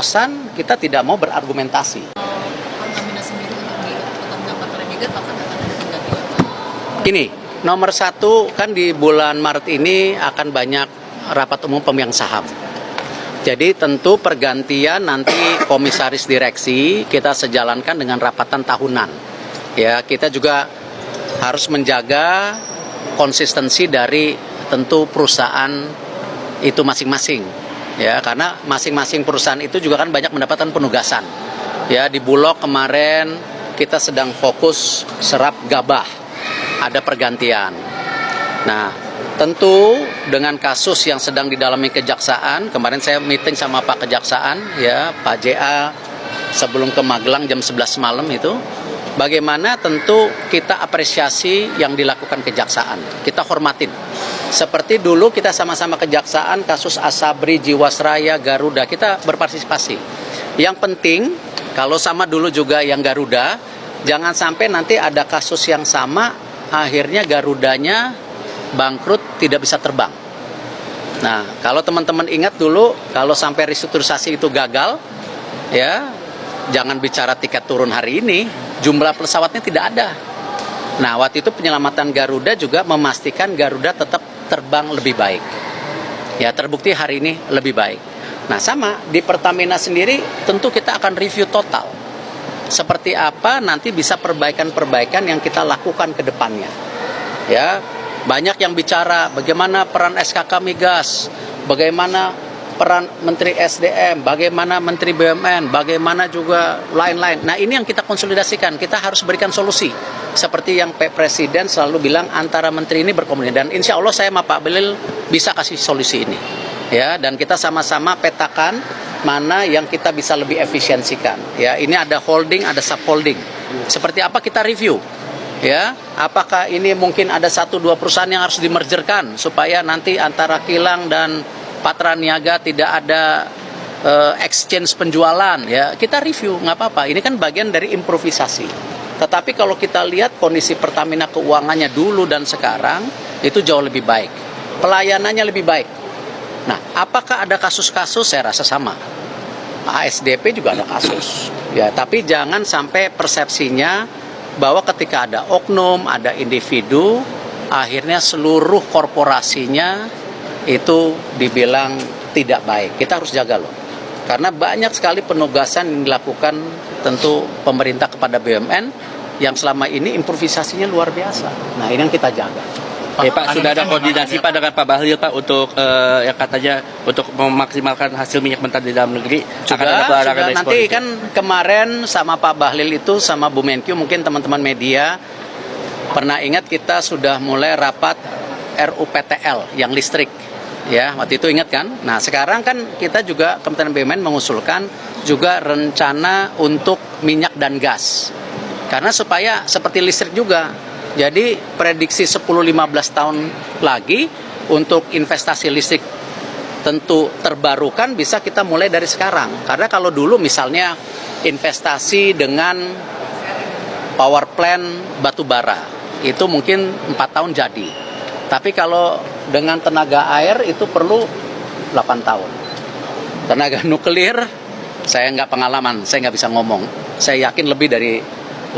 keputusan, kita tidak mau berargumentasi. Pertamina sendiri untuk di Pertamina Baterai Migas akan ada penggantian. Ini, nomor satu kan di bulan Maret ini akan banyak rapat umum pemegang saham. Jadi tentu pergantian nanti komisaris direksi kita sejalankan dengan rapatan tahunan. Ya, kita juga harus menjaga konsistensi dari tentu perusahaan itu masing-masing. Ya, karena masing-masing perusahaan itu juga kan banyak mendapatkan penugasan. Ya, di Bulog kemarin kita sedang fokus serap gabah. Ada pergantian. Nah, tentu dengan kasus yang sedang didalami kejaksaan, kemarin saya meeting sama Pak Kejaksaan, ya Pak JA sebelum ke Magelang jam 11 malam itu, bagaimana tentu kita apresiasi yang dilakukan kejaksaan, kita hormatin. Seperti dulu kita sama-sama kejaksaan, kasus Asabri, Jiwasraya, Garuda, kita berpartisipasi. Yang penting, kalau sama dulu juga yang Garuda, jangan sampai nanti ada kasus yang sama, akhirnya Garudanya bangkrut, tidak bisa terbang. Nah, kalau teman-teman ingat dulu, kalau sampai restrukturisasi itu gagal, ya jangan bicara tiket turun hari ini, jumlah pesawatnya tidak ada. Nah, waktu itu penyelamatan Garuda juga memastikan Garuda tetap terbang lebih baik. Ya, terbukti hari ini lebih baik. Nah, sama di Pertamina sendiri, tentu kita akan review total. Seperti apa nanti bisa perbaikan-perbaikan yang kita lakukan ke depannya. Ya, banyak yang bicara bagaimana peran SKK Migas, bagaimana peran Menteri SDM, bagaimana Menteri BUMN, bagaimana juga lain-lain. Nah, ini yang kita konsolidasikan, kita harus berikan solusi. Seperti yang Pak Presiden selalu bilang, antara menteri ini berkomunikasi. Dan insya Allah saya sama Pak Bahlil bisa kasih solusi ini. Ya, dan kita sama-sama petakan mana yang kita bisa lebih efisiensikan. Ya, ini ada holding, ada subholding. Seperti apa kita review. Ya, apakah ini mungkin ada 1-2 perusahaan yang harus dimergerkan supaya nanti antara kilang dan Patra Niaga tidak ada exchange penjualan, ya kita review, nggak apa-apa. Ini kan bagian dari improvisasi. Tetapi kalau kita lihat kondisi Pertamina keuangannya dulu dan sekarang itu jauh lebih baik, pelayanannya lebih baik. Nah, apakah ada kasus-kasus? Saya rasa sama. ASDP juga ada kasus, ya. Tapi jangan sampai persepsinya bahwa ketika ada oknum, ada individu, akhirnya seluruh korporasinya itu dibilang tidak baik. Kita harus jaga loh. Karena banyak sekali penugasan yang dilakukan tentu pemerintah kepada BUMN yang selama ini improvisasinya luar biasa. Nah, ini yang kita jaga. Pak, sudah ada koordinasi Pak dengan Pak Bahlil Pak untuk yang katanya untuk memaksimalkan hasil minyak mentah di dalam negeri. Sudah nanti kan kemarin sama Pak Bahlil itu sama Bu Menkyu, mungkin teman-teman media pernah ingat kita sudah mulai rapat RUPTL yang listrik. Ya, waktu itu ingat kan? Nah, sekarang kan kita juga Kementerian BUMN mengusulkan juga rencana untuk minyak dan gas. Karena supaya seperti listrik juga. Jadi prediksi 10-15 tahun lagi untuk investasi listrik tentu terbarukan bisa kita mulai dari sekarang. Karena kalau dulu misalnya investasi dengan power plant batu bara itu mungkin 4 tahun jadi. Tapi kalau dengan tenaga air itu perlu 8 tahun. Tenaga nuklir saya nggak pengalaman, saya nggak bisa ngomong. Saya yakin lebih dari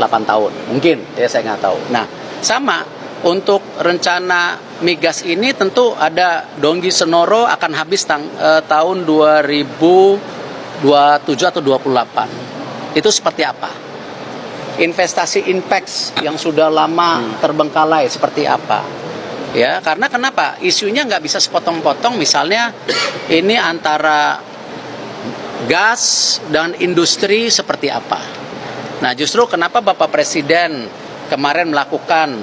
8 tahun, mungkin ya saya nggak tahu. Nah, sama untuk rencana migas ini tentu ada Donggi Senoro akan habis tahun 2027 atau 28. Itu seperti apa? Investasi Inpex yang sudah lama terbengkalai seperti apa? Ya, karena kenapa? Isunya nggak bisa sepotong-potong. Misalnya ini antara gas dan industri seperti apa? Nah, justru kenapa Bapak Presiden kemarin melakukan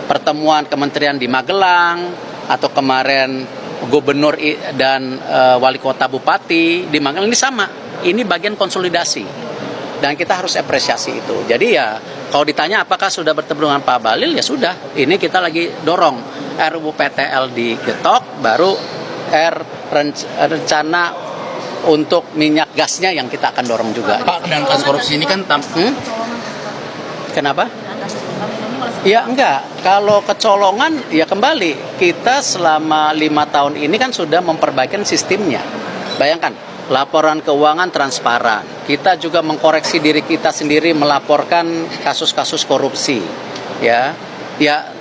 pertemuan kementerian di Magelang, atau kemarin gubernur dan wali kota bupati di Magelang, ini sama. Ini bagian konsolidasi. Dan kita harus apresiasi itu. Jadi ya, kalau ditanya apakah sudah bertemu dengan Pak Bahlil, ya sudah. Ini kita lagi dorong RUPTL digetok, baru rencana untuk minyak gasnya yang kita akan dorong juga. Pak, dan kasus korupsi ini kan Kenapa? Ya enggak, kalau kecolongan ya kembali. Kita selama 5 tahun ini kan sudah memperbaikan sistemnya. Bayangkan, laporan keuangan transparan. Kita juga mengkoreksi diri kita sendiri melaporkan kasus-kasus korupsi. Ya,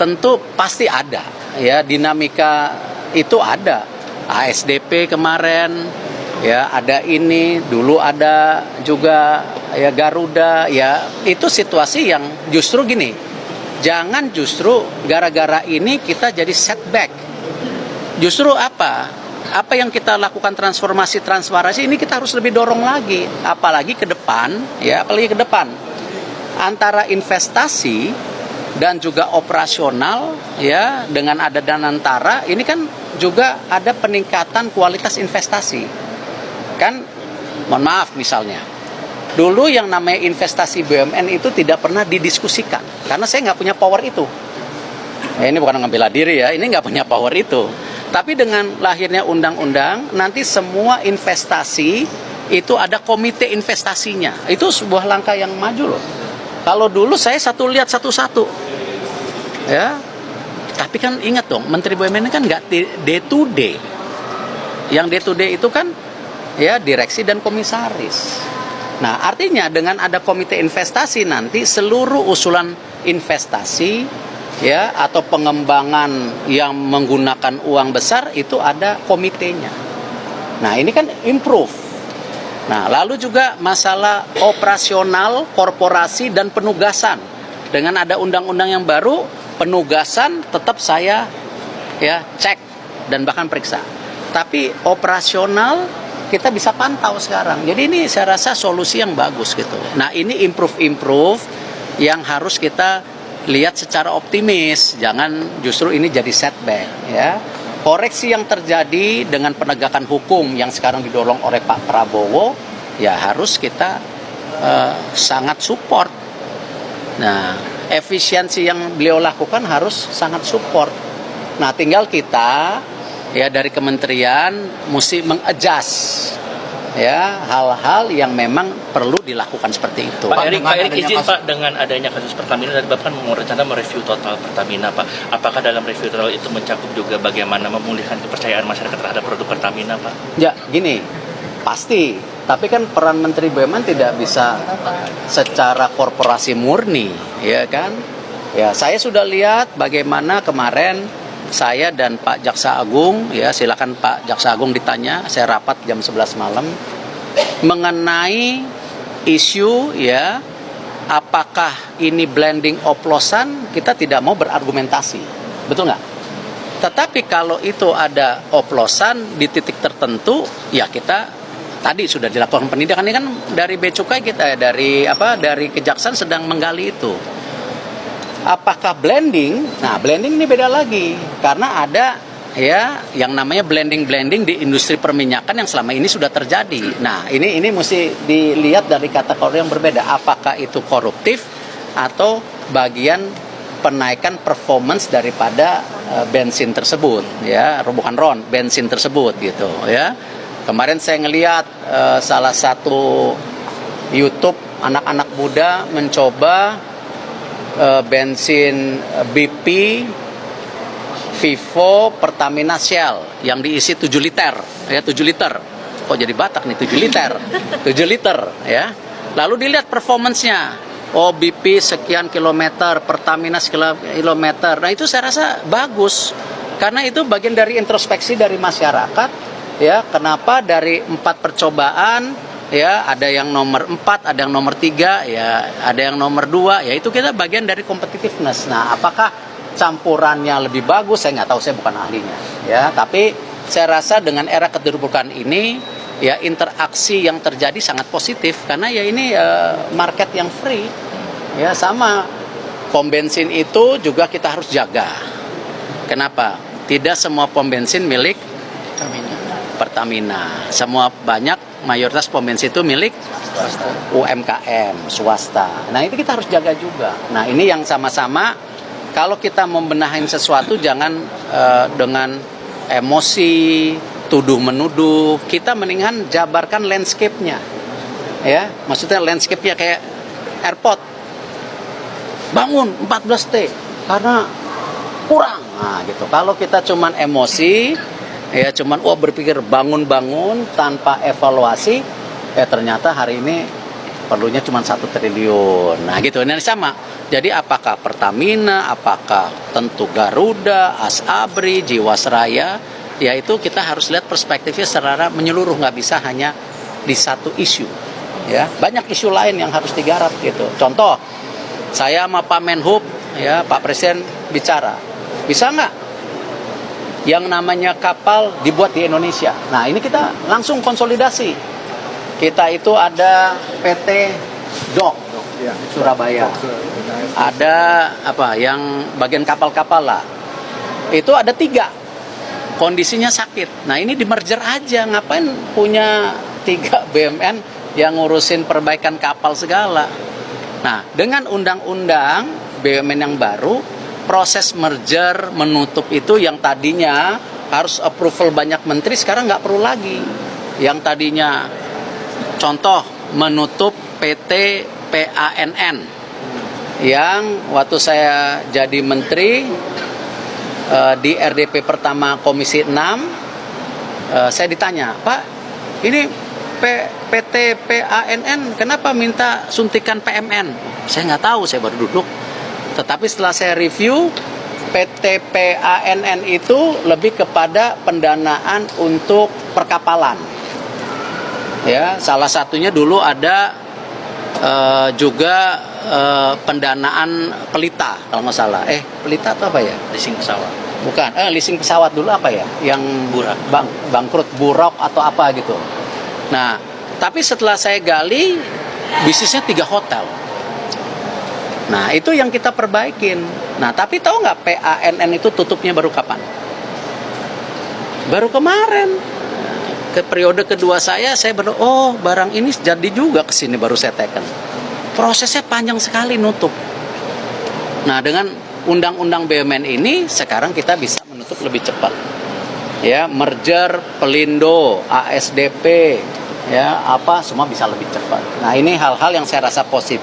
tentu pasti ada. Ya, dinamika itu ada. ASDP kemarin, ya ada ini, dulu ada juga ya Garuda, ya itu situasi yang justru gini. Jangan justru gara-gara ini kita jadi setback. Justru apa? Apa yang kita lakukan transformasi ini kita harus lebih dorong lagi, apalagi ke depan, ya apalagi ke depan. Antara investasi dan juga operasional, ya dengan ada Danantara, ini kan juga ada peningkatan kualitas investasi. Kan, mohon maaf misalnya, dulu yang namanya investasi BUMN itu tidak pernah didiskusikan, karena saya nggak punya power itu. Ini bukan ngebela diri ya, ini nggak punya power itu. Tapi dengan lahirnya undang-undang, nanti semua investasi itu ada komite investasinya. Itu sebuah langkah yang maju loh. Kalau dulu saya lihat satu-satu, ya. Tapi kan ingat dong, Menteri BUMN kan nggak day to day. Yang day to day itu kan ya direksi dan komisaris. Nah, artinya dengan ada komite investasi nanti seluruh usulan investasi ya atau pengembangan yang menggunakan uang besar itu ada komitenya. Nah, ini kan improve. Nah, lalu juga masalah operasional korporasi dan penugasan. Dengan ada undang-undang yang baru, penugasan tetap saya ya cek dan bahkan periksa. Tapi operasional kita bisa pantau sekarang. Jadi ini saya rasa solusi yang bagus gitu. Nah, ini improve yang harus kita lihat secara optimis, jangan justru ini jadi setback ya. Koreksi yang terjadi dengan penegakan hukum yang sekarang didorong oleh Pak Prabowo ya harus kita sangat support. Nah, efisiensi yang beliau lakukan harus sangat support. Nah, tinggal kita ya dari kementerian mesti mengadjust ya hal-hal yang memang perlu dilakukan seperti itu. Pak Erik izin Pak, dengan adanya kasus Pertamina dan Bapak kan rencana mereview total Pertamina Pak. Apakah dalam review total itu mencakup juga bagaimana memulihkan kepercayaan masyarakat terhadap produk Pertamina Pak? Ya gini, pasti. Tapi kan peran Menteri BUMN tidak bisa secara korporasi murni, ya kan? Ya saya sudah lihat bagaimana kemarin saya dan Pak Jaksa Agung, ya silakan Pak Jaksa Agung ditanya, saya rapat jam 11 malam mengenai isu ya apakah ini blending oplosan, kita tidak mau berargumentasi, betul nggak? Tetapi kalau itu ada oplosan di titik tertentu, ya kita tadi sudah dilakukan penindakan. Ini kan dari Bea Cukai kita dari Kejaksaan sedang menggali itu. Apakah blending? Nah, blending ini beda lagi karena ada ya yang namanya blending di industri perminyakan yang selama ini sudah terjadi. Nah, ini mesti dilihat dari kategori yang berbeda. Apakah itu koruptif atau bagian penaikan performance daripada bensin tersebut ya, bukan bensin tersebut gitu ya. Kemarin saya ngelihat salah satu YouTube anak-anak muda mencoba bensin BP, Vivo, Pertamina, Shell yang diisi 7 liter ya, 7 liter. Kok jadi Batak nih, 7 liter. 7 liter ya. Lalu dilihat performance-nya. Oh, BP sekian kilometer, Pertamina sekian kilometer. Nah, itu saya rasa bagus. Karena itu bagian dari introspeksi dari masyarakat ya, kenapa dari 4 percobaan ya ada yang nomor 4, ada yang nomor 3, ya ada yang nomor 2, ya itu kita bagian dari competitiveness. Nah, apakah campurannya lebih bagus? Saya nggak tahu, saya bukan ahlinya ya, tapi saya rasa dengan era keterbukaan ini ya interaksi yang terjadi sangat positif karena ya ini market yang free ya. Sama pom bensin itu juga kita harus jaga. Kenapa? Tidak semua pom bensin milik Pertamina. Semua mayoritas pom bensin itu milik UMKM, swasta. Nah, itu kita harus jaga juga. Nah, ini yang sama-sama kalau kita membenahin sesuatu jangan dengan emosi, tuduh-menuduh. Kita mendingan jabarkan landscape-nya. Ya, maksudnya landscape-nya kayak airport. Bangun 14T karena kurang. Nah, gitu. Kalau kita cuman emosi Ya cuman berpikir bangun-bangun tanpa evaluasi, ternyata hari ini perlunya cuma 1 triliun. Nah gitu, ini sama. Jadi apakah Pertamina, apakah tentu Garuda, Asabri, Jiwasraya, ya itu kita harus lihat perspektifnya secara menyeluruh, nggak bisa hanya di satu isu. Ya, banyak isu lain yang harus digarap gitu. Contoh, saya sama Pak Menhub, ya Pak Presiden bicara, bisa nggak yang namanya kapal dibuat di Indonesia? Nah ini kita langsung konsolidasi. Kita itu ada PT DOK Surabaya, ada apa yang bagian kapal-kapal lah. Itu ada 3, kondisinya sakit. Nah ini di merger aja, ngapain punya 3 BUMN yang ngurusin perbaikan kapal segala. Nah dengan undang-undang BUMN yang baru, proses merger menutup itu yang tadinya harus approval banyak menteri, sekarang nggak perlu lagi. Yang tadinya contoh menutup PT PANN yang waktu saya jadi menteri di RDP pertama Komisi 6, saya ditanya, Pak ini PT PANN kenapa minta suntikan PMN? Saya nggak tahu, saya baru duduk. Tetapi setelah saya review, PT PANN itu lebih kepada pendanaan untuk perkapalan. Ya, salah satunya dulu ada juga pendanaan pelita kalau nggak salah. Pelita atau apa ya? Leasing pesawat. Bukan, leasing pesawat dulu apa ya? Yang Buraq. Bangkrut, Buraq atau apa gitu. Nah, tapi setelah saya gali, bisnisnya 3 hotel. Nah, itu yang kita perbaikin. Nah, tapi tahu nggak PANN itu tutupnya baru kapan? Baru kemarin. Ke periode kedua saya baru, barang ini jadi juga ke sini baru saya teken. Prosesnya panjang sekali nutup. Nah, dengan undang-undang BUMN ini sekarang kita bisa menutup lebih cepat. Ya, merger, Pelindo, ASDP, ya, apa semua bisa lebih cepat. Nah, ini hal-hal yang saya rasa positif.